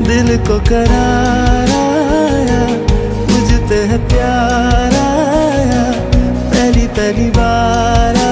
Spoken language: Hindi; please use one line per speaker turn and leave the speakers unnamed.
दिल को करार आया, मुझ पे है प्यार आया, पहली पहली बार